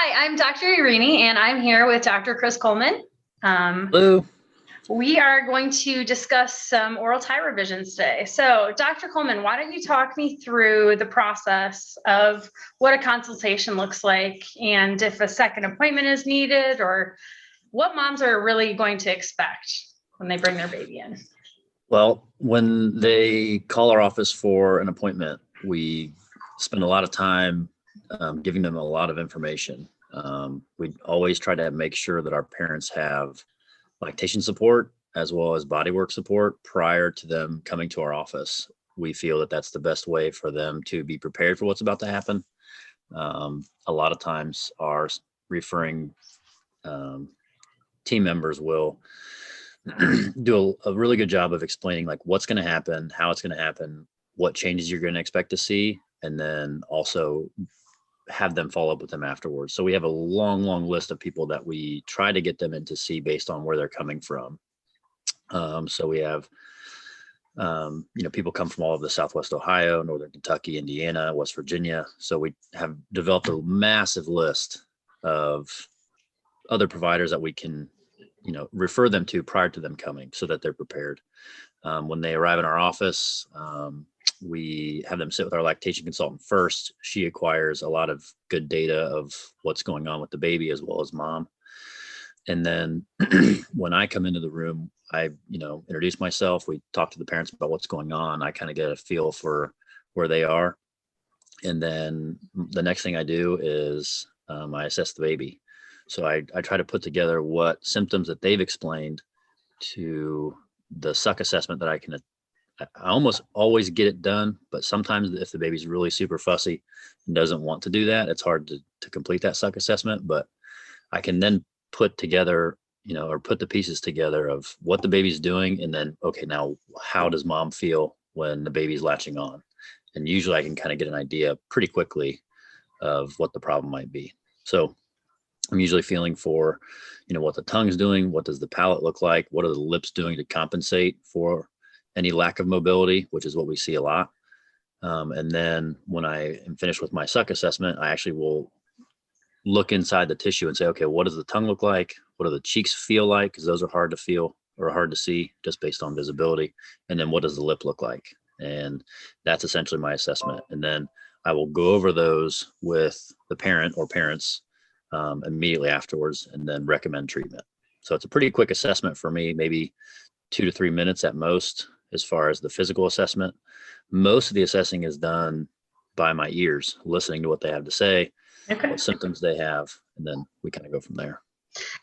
Hi, I'm Dr. Erene, and I'm here with Dr. Chris Coleman. Hello. We are going to discuss some oral tie revisions today. So, Dr. Coleman, why don't you talk me through the process of what a consultation looks like and if a second appointment is needed, or what moms are really going to expect when they bring their baby in? Well, when they call our office for an appointment, we spend a lot of time giving them a lot of information. We always try to make sure that our parents have lactation support as well as bodywork support prior to them coming to our office. We feel that that's the best way for them to be prepared for what's about to happen. A lot of times our referring team members will do a really good job of explaining like what's going to happen, how it's going to happen, what changes you're going to expect to see, and then also have them follow up with them afterwards. So we have a long list of people that we try to get them in to see based on where they're coming from. So we have, people come from all over the Southwest Ohio, Northern Kentucky, Indiana, West Virginia. So we have developed a massive list of other providers that we can, refer them to prior to them coming so that they're prepared. When they arrive in our office, we have them sit with our lactation consultant first. She acquires a lot of good data of what's going on with the baby as well as mom. And then when I come into the room, I, introduce myself. We talk to the parents about what's going on. I kind of get a feel for where they are. And then the next thing I do is I assess the baby. So I try to put together what symptoms that they've explained to the suck assessment that I almost always get it done, but sometimes if the baby's really super fussy and doesn't want to do that, it's hard to complete that suck assessment. But I can then put together, or put the pieces together of what the baby's doing. And then, okay, now how does mom feel when the baby's latching on? And usually I can kind of get an idea pretty quickly of what the problem might be. So I'm usually feeling for, what the tongue's doing, what does the palate look like, what are the lips doing to compensate for any lack of mobility, which is what we see a lot. And then when I am finished with my suck assessment, I actually will look inside the tissue and say, okay, what does the tongue look like? What do the cheeks feel like? Because those are hard to feel or hard to see just based on visibility. And then what does the lip look like? And that's essentially my assessment. And then I will go over those with the parent or parents immediately afterwards and then recommend treatment. So it's a pretty quick assessment for me, maybe 2 to 3 minutes at most as far as the physical assessment. Most of the assessing is done by my ears, listening to what they have to say, what symptoms they have, and then we kind of go from there.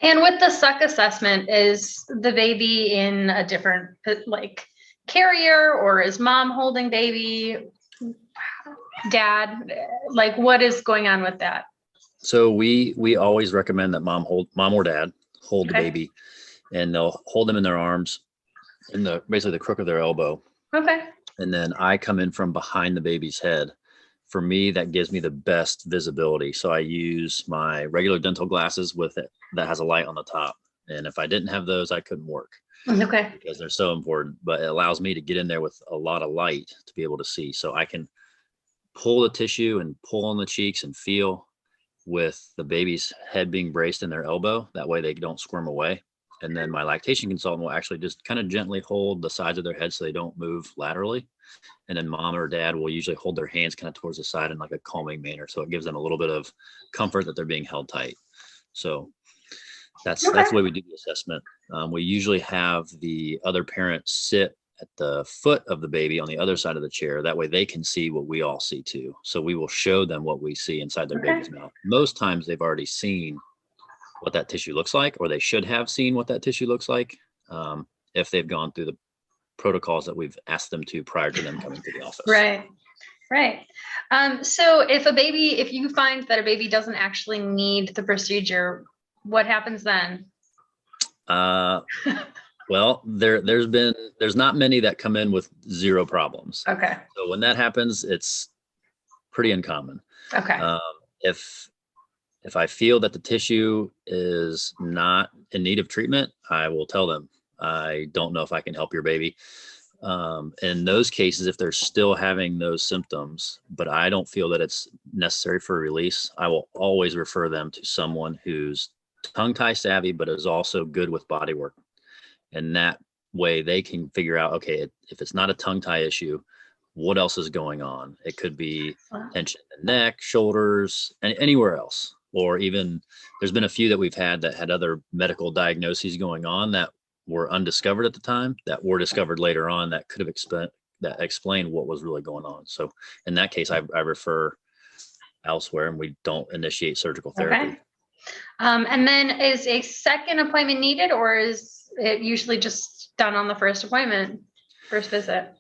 And with the suck assessment, is the baby in a different carrier, or is mom holding baby, dad? Like, what is going on with that? So we always recommend that mom or dad hold the baby, and they'll hold them in their arms in basically the crook of their elbow. Okay. And then I come in from behind the baby's head. For me, that gives me the best visibility. So I use my regular dental glasses with it that has a light on the top. And if I didn't have those, I couldn't work. Okay. Because they're so important. But it allows me to get in there with a lot of light to be able to see. So I can pull the tissue and pull on the cheeks and feel with the baby's head being braced in their elbow. That way they don't squirm away. And then my lactation consultant will actually just kind of gently hold the sides of their head so they don't move laterally. And then mom or dad will usually hold their hands kind of towards the side in like a calming manner. So it gives them a little bit of comfort that they're being held tight. So that's the way we do the assessment. We usually have the other parent sit at the foot of the baby on the other side of the chair. That way they can see what we all see too. So we will show them what we see inside their baby's mouth. Most times they've already seen what that tissue looks like, or they should have seen what that tissue looks like if they've gone through the protocols that we've asked them to prior to them coming to the office. Right. So if you find that a baby doesn't actually need the procedure, what happens then? Well, there's not many that come in with zero problems. Okay. So when that happens, it's pretty uncommon. Okay. If I feel that the tissue is not in need of treatment, I will tell them, I don't know if I can help your baby. In those cases, if they're still having those symptoms, but I don't feel that it's necessary for a release, I will always refer them to someone who's tongue tie savvy, but is also good with body work. And that way they can figure out, okay, if it's not a tongue tie issue, what else is going on? It could be tension in the neck, shoulders, and anywhere else. Or even there's been a few that we've had that had other medical diagnoses going on that were undiscovered at the time, that were discovered later on, that could have explained what was really going on. So in that case, I refer elsewhere, and we don't initiate surgical therapy. Okay. And then is a second appointment needed, or is it usually just done on the first visit?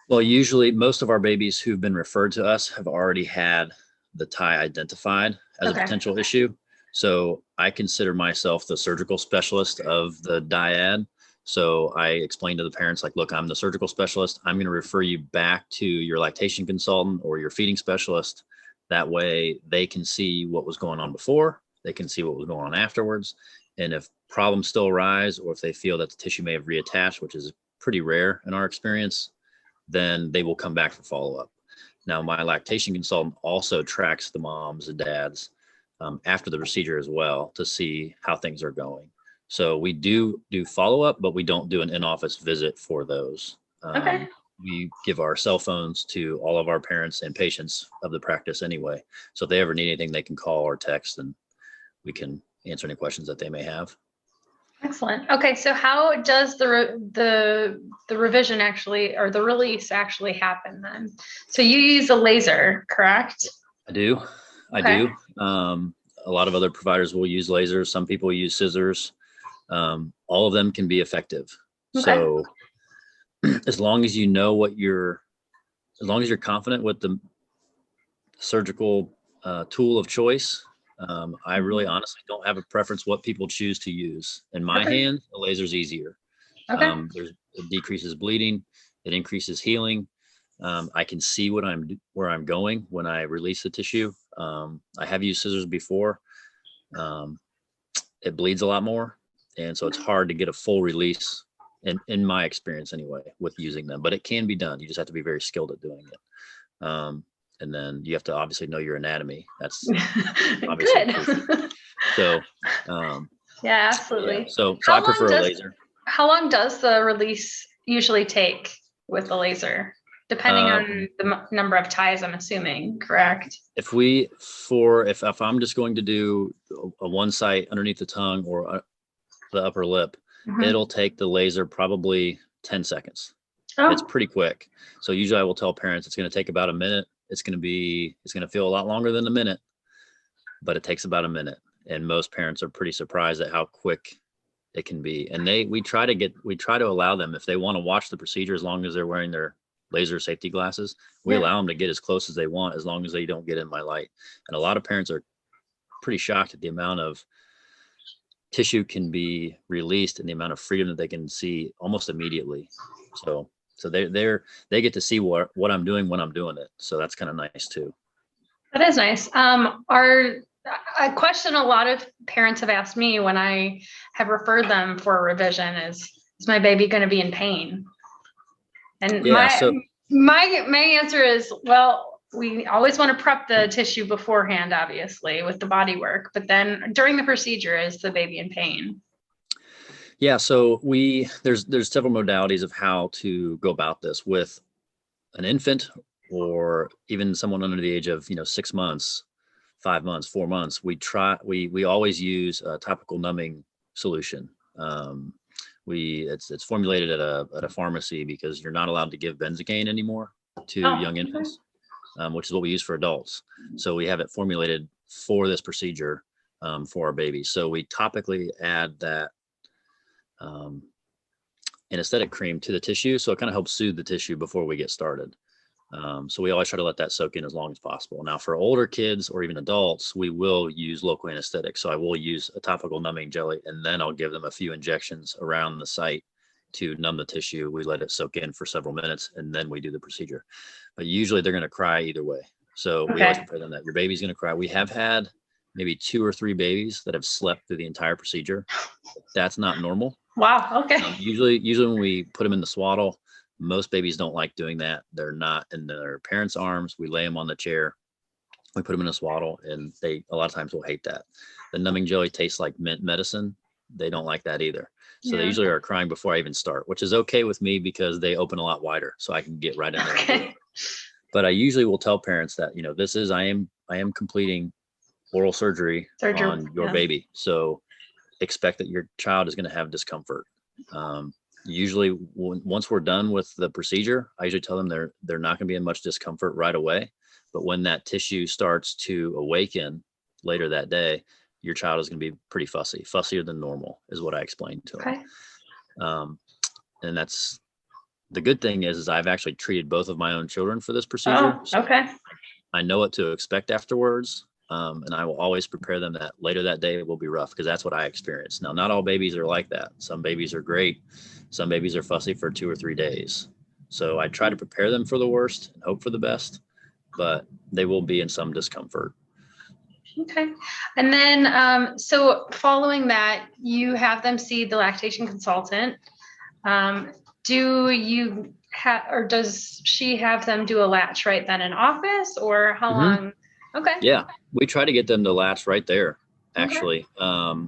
Well, usually most of our babies who've been referred to us have already had the tie identified as a potential issue. So I consider myself the surgical specialist of the dyad. So I explained to the parents, like, look, I'm the surgical specialist. I'm going to refer you back to your lactation consultant or your feeding specialist. That way they can see what was going on before. They can see what was going on afterwards. And if problems still arise, or if they feel that the tissue may have reattached, which is pretty rare in our experience, then they will come back for follow-up. Now, my lactation consultant also tracks the moms and dads after the procedure as well to see how things are going. So we do follow-up, but we don't do an in-office visit for those. Okay. We give our cell phones to all of our parents and patients of the practice anyway. So if they ever need anything, they can call or text, and we can answer any questions that they may have. Excellent. Okay, so how does the revision actually, or the release actually happen then? So you use a laser, correct? I do. A lot of other providers will use lasers. Some people use scissors. All of them can be effective. Okay. So as long as you know as long as you're confident with the surgical tool of choice, I really honestly don't have a preference what people choose to use. In my hand, the laser's easier. Okay. It decreases bleeding. It increases healing. I can see where I'm going when I release the tissue. I have used scissors before. It bleeds a lot more. And so it's hard to get a full release in my experience anyway, with using them, but it can be done. You just have to be very skilled at doing it. And then you have to obviously know your anatomy. That's obviously good. So, yeah, absolutely. Yeah. So I prefer a laser. How long does the release usually take with the laser? Depending on the number of ties, I'm assuming, correct? If I'm just going to do a one site underneath the tongue or the upper lip, it'll take the laser probably 10 seconds. It's pretty quick. So usually I will tell parents it's going to take about a minute. It's going to feel a lot longer than a minute, but it takes about a minute. And most parents are pretty surprised at how quick it can be. And we try to allow them, if they want to watch the procedure, as long as they're wearing their laser safety glasses, we allow them to get as close as they want, as long as they don't get in my light. And a lot of parents are pretty shocked at the amount of tissue can be released and the amount of freedom that they can see almost immediately. So they get to see what I'm doing when I'm doing it. So that's kind of nice too. That is nice. A question a lot of parents have asked me when I have referred them for a revision is my baby going to be in pain? And my answer is, well, we always want to prep the tissue beforehand, obviously, with the body work, but then during the procedure, is the baby in pain? Yeah, so there's several modalities of how to go about this with an infant, or even someone under the age of 6 months, 5 months, 4 months. We always use a topical numbing solution. It's formulated at a pharmacy, because you're not allowed to give benzocaine anymore to young infants, which is what we use for adults. So we have it formulated for this procedure for our babies. So we topically add that anesthetic cream to the tissue, so it kind of helps soothe the tissue before we get started. So we always try to let that soak in as long as possible. Now, for older kids or even adults, we will use local anesthetic. So I will use a topical numbing jelly, and then I'll give them a few injections around the site to numb the tissue. We let it soak in for several minutes, and then we do the procedure. But usually they're going to cry either way. So we always prepare them that your baby's going to cry. We have had maybe 2 or 3 babies that have slept through the entire procedure. That's not normal. Wow. Okay. Usually when we put them in the swaddle, Most babies don't like doing that. They're not in their parents' arms. We lay them on the chair. We put them in a swaddle, and they a lot of times will hate that. The numbing jelly tastes like mint medicine. They don't like that either. So they usually are crying before I even start, which is okay with me because they open a lot wider, so I can get right in there. And do it. But I usually will tell parents that, this is, I am completing oral surgery on your baby. So expect that your child is going to have discomfort. Usually once we're done with the procedure, I usually tell them they're not going to be in much discomfort right away. But when that tissue starts to awaken later that day, your child is going to be pretty fussy, fussier than normal is what I explained to them. And that's the good thing is I've actually treated both of my own children for this procedure. Oh, okay. So I know what to expect afterwards. And I will always prepare them that later that day will be rough because that's what I experienced. Now, not all babies are like that. Some babies are great. Some babies are fussy for 2 or 3 days. So I try to prepare them for the worst and hope for the best, but they will be in some discomfort. Okay. And then, so following that, you have them see the lactation consultant. Do you have, or does she have them do a latch right then in office, or how long? Okay. Yeah, we try to get them to latch right there. Actually,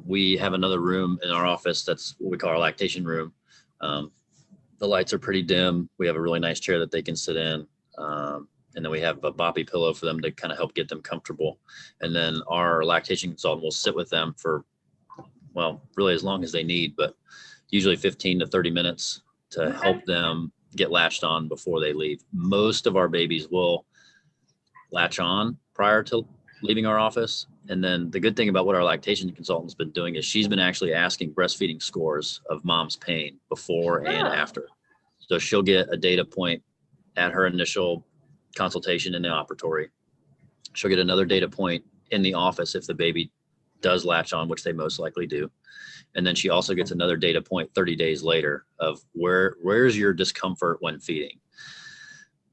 we have another room in our office. That's what we call our lactation room. The lights are pretty dim. We have a really nice chair that they can sit in. And then we have a boppy pillow for them to kind of help get them comfortable. And then our lactation consultant will sit with them for, well, really as long as they need, but usually 15 to 30 minutes to help them get latched on before they leave. Most of our babies will latch on prior to leaving our office. And then the good thing about what our lactation consultant's been doing is she's been actually asking breastfeeding scores of mom's pain before and after. So she'll get a data point at her initial consultation in the operatory. She'll get another data point in the office if the baby does latch on, which they most likely do. And then she also gets another data point 30 days later of where's your discomfort when feeding.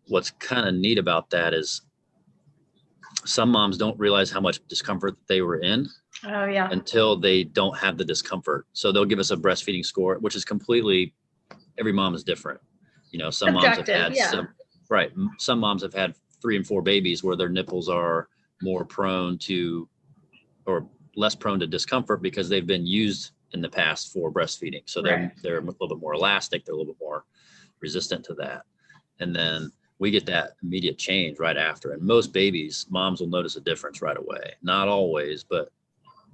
What's kind of neat about that is some moms don't realize how much discomfort they were in until they don't have the discomfort. So they'll give us a breastfeeding score, which is completely, every mom is different. Some moms have had some moms have had 3 and 4 babies where their nipples are more prone to, or less prone to discomfort because they've been used in the past for breastfeeding. So they're a little bit more elastic. They're a little bit more resistant to that. And then we get that immediate change right after. And most babies, moms will notice a difference right away. Not always, but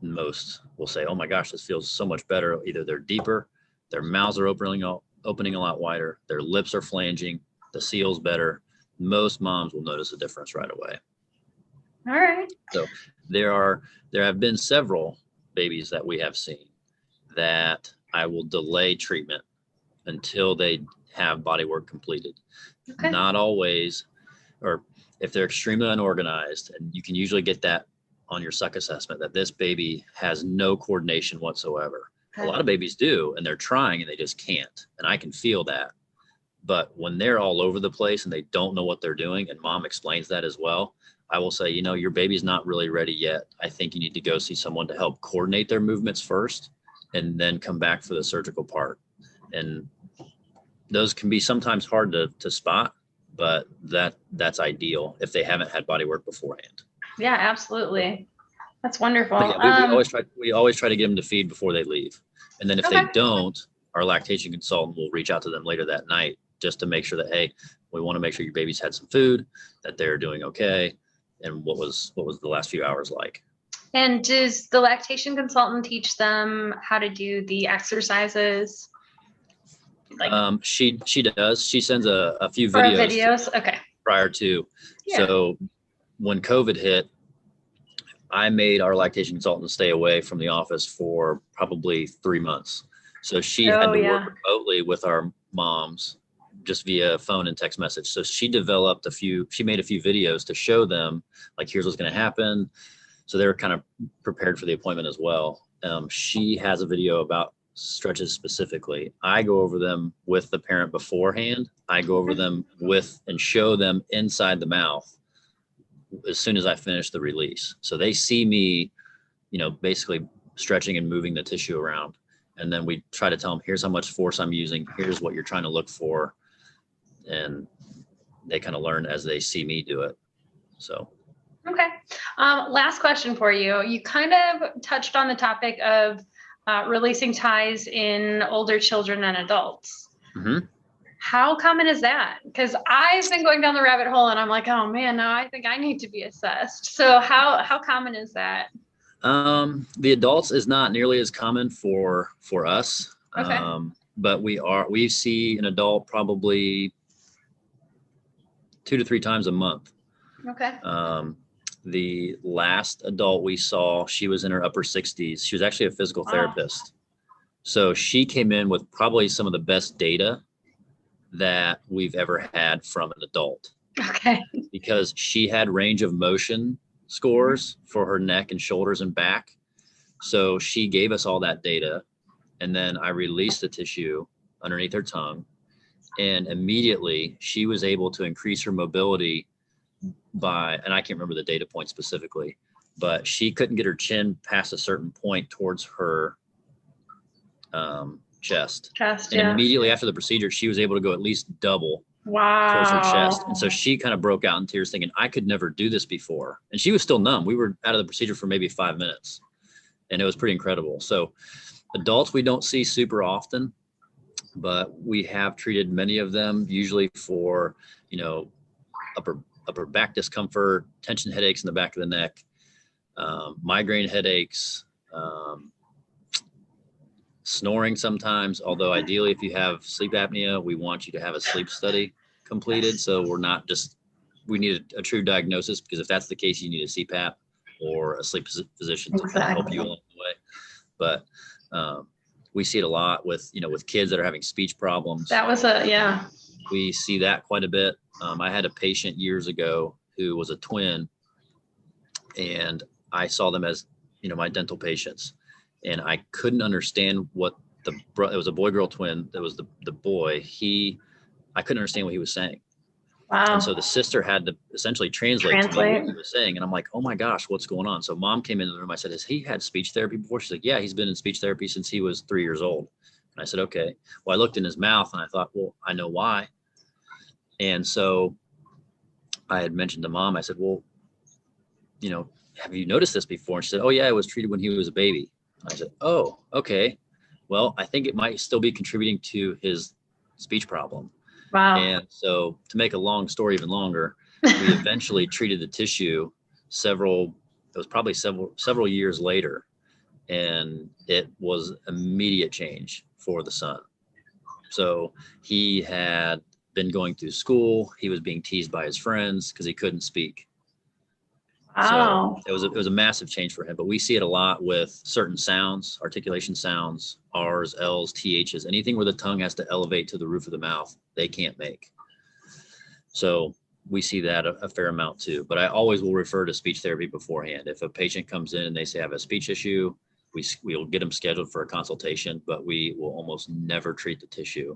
most will say, oh my gosh, this feels so much better. Either they're deeper, their mouths are opening a lot wider, their lips are flanging, the seal's better. Most moms will notice a difference right away. All right. So there have been several babies that we have seen that I will delay treatment until they have body work completed. Not always, or if they're extremely unorganized, and you can usually get that on your suck assessment, that this baby has no coordination whatsoever. A lot of babies do, and they're trying and they just can't. And I can feel that. But when they're all over the place and they don't know what they're doing, and mom explains that as well, I will say, your baby's not really ready yet. I think you need to go see someone to help coordinate their movements first and then come back for the surgical part. And those can be sometimes hard to spot, but that's ideal if they haven't had body work beforehand. Yeah, absolutely. That's wonderful. We always try to get them to feed before they leave. And then if they don't, our lactation consultant will reach out to them later that night just to make sure that, hey, we want to make sure your baby's had some food, that they're doing okay, and what was the last few hours like. And does the lactation consultant teach them how to do the exercises? She does. She sends a few videos. Prior to. Yeah. So when COVID hit, I made our lactation consultant stay away from the office for probably 3 months. So she had to work remotely with our moms just via phone and text message. So she developed she made a few videos to show them, like, here's what's going to happen. So they were kind of prepared for the appointment as well. She has a video about stretches specifically. I go over them with the parent beforehand. I go over them and show them inside the mouth as soon as I finish the release. So they see me, basically stretching and moving the tissue around. And then we try to tell them, here's how much force I'm using. Here's what you're trying to look for. and they kind of learn as they see me do it. So. Okay. Last question for you. You kind of touched on the topic of releasing ties in older children and adults. Mm-hmm. How common is that? Because I've been going down the rabbit hole and I'm like, oh man, now I think I need to be assessed. So how common is that? The adults is not nearly as common for us. Okay. But we see an adult probably 2 to 3 times a month. Okay. The last adult we saw, she was in her upper 60s. She was actually a physical therapist. So she came in with probably some of the best data that we've ever had from an adult. Okay. Because she had range of motion scores for her neck and shoulders and back. So she gave us all that data. And then I released the tissue underneath her tongue. And immediately she was able to increase her mobility by, and I can't remember the data point specifically, but she couldn't get her chin past a certain point towards her chest. And yeah. immediately after the procedure, she was able to go at least double Wow. towards her chest. And so she kind of broke out in tears thinking, I could never do this before. And she was still numb. We were out of the procedure for maybe 5 minutes, and it was pretty incredible. So adults, we don't see super often, but we have treated many of them, usually for, upper back discomfort, tension headaches in the back of the neck, migraine headaches, snoring sometimes, although ideally if you have sleep apnea, we want you to have a sleep study completed. So we need a true diagnosis, because if that's the case, you need a CPAP or a sleep physician to kind of help you along the way. But we see it a lot with kids that are having speech problems. That was We see that quite a bit. I had a patient years ago who was a twin, and I saw them as, my dental patients, and I couldn't understand what it was a boy-girl twin. That was the boy. I couldn't understand what he was saying. Wow. And so the sister had to essentially translate to me what he was saying. And I'm like, oh my gosh, what's going on? So mom came into the room. I said, has he had speech therapy before? She's like, yeah, he's been in speech therapy since he was 3 years old. And I said, okay. Well, I looked in his mouth and I thought, well, I know why. And so I had mentioned to mom, I said, well, have you noticed this before? And she said, oh yeah, I was treated when he was a baby. I said, oh, okay. Well, I think it might still be contributing to his speech problem. Wow. And so, to make a long story even longer, we eventually treated the tissue several years later, and it was immediate change for the son. So he had been going through school. He was being teased by his friends because he couldn't speak. Wow. So it was a massive change for him. But we see it a lot with certain sounds, articulation sounds, R's, L's, TH's, anything where the tongue has to elevate to the roof of the mouth, they can't make. So we see that a fair amount too. But I always will refer to speech therapy beforehand. If a patient comes in and they say I have a speech issue, we'll get them scheduled for a consultation, but we will almost never treat the tissue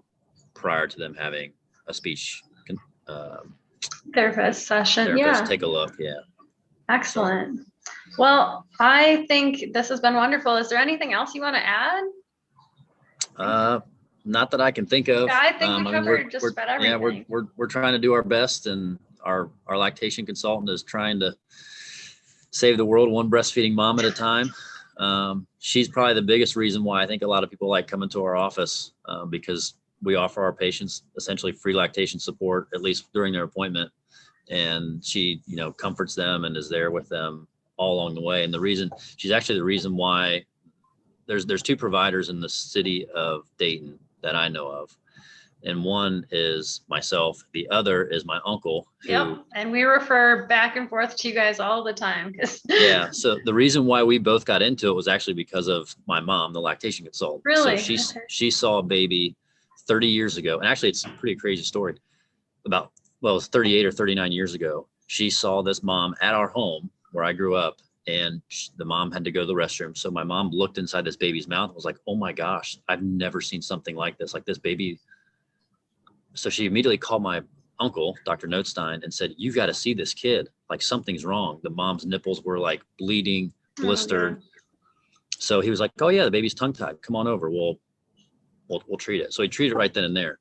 prior to them having a speech therapist session. Therapist, take a look. Yeah. Excellent. Well, I think this has been wonderful. Is there anything else you want to add? Not that I can think of. Yeah, I think we covered just about everything. Yeah, we're trying to do our best, and our lactation consultant is trying to save the world one breastfeeding mom at a time. She's probably the biggest reason why I think a lot of people like coming to our office, because we offer our patients essentially free lactation support, at least during their appointment. And she, comforts them and is there with them all along the way. And she's actually the reason why there's 2 providers in the city of Dayton that I know of. And one is myself. The other is my uncle. And we refer back and forth to you guys all the time. Yeah. So the reason why we both got into it was actually because of my mom, the lactation consultant. Really? So she saw a baby 30 years ago. And actually, it's a pretty crazy story. It was 38 or 39 years ago. She saw this mom at our home where I grew up, and the mom had to go to the restroom. So my mom looked inside this baby's mouth and was like, oh my gosh, I've never seen something like this baby. So she immediately called my uncle, Dr. Notestein, and said, you've got to see this kid. Like, something's wrong. The mom's nipples were like bleeding, blistered. Oh, yeah. So he was like, oh yeah, the baby's tongue tied. Come on over. We'll treat it. So he treated it right then and there.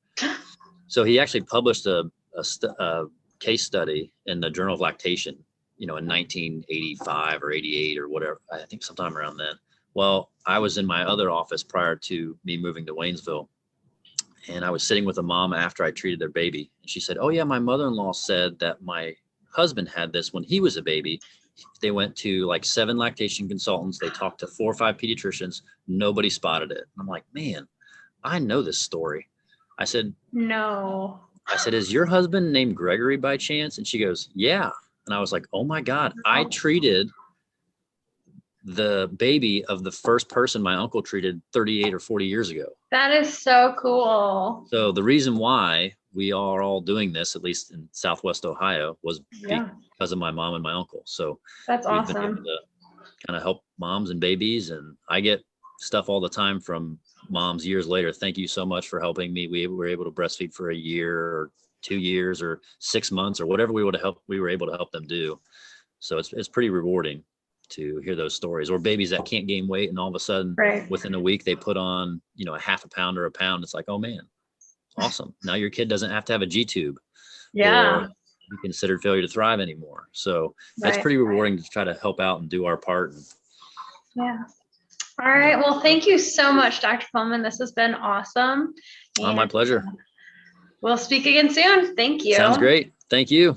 So he actually published a case study in the Journal of Lactation, in 1985 or 88 or whatever. I think sometime around then. Well, I was in my other office prior to me moving to Waynesville, and I was sitting with a mom after I treated their baby. And she said, "Oh yeah, my mother-in-law said that my husband had this when he was a baby. They went to like 7 lactation consultants. They talked to 4 or 5 pediatricians. Nobody spotted it." I'm like, man, I know this story. I said, No. "Is your husband named Gregory by chance?" And she goes, "Yeah." And I was like, "Oh my God, I treated the baby of the first person my uncle treated 38 or 40 years ago." That is so cool. So the reason why we are all doing this, at least in Southwest Ohio, was because of my mom and my uncle. So that's we've been awesome. able to kind of help moms and babies. And I get stuff all the time from moms years later. "Thank you so much for helping me. We were able to breastfeed for a year or 2 years or 6 months or whatever we were able to help them do." So it's pretty rewarding to hear those stories, or babies that can't gain weight and all of a sudden within a week they put on, a half a pound or a pound. It's like, oh man, awesome. Now your kid doesn't have to have a G-tube or be considered failure to thrive anymore. So that's pretty rewarding to try to help out and do our part. Yeah. All right. Well, thank you so much, Dr. Coleman. This has been awesome. My pleasure. We'll speak again soon. Thank you. Sounds great. Thank you.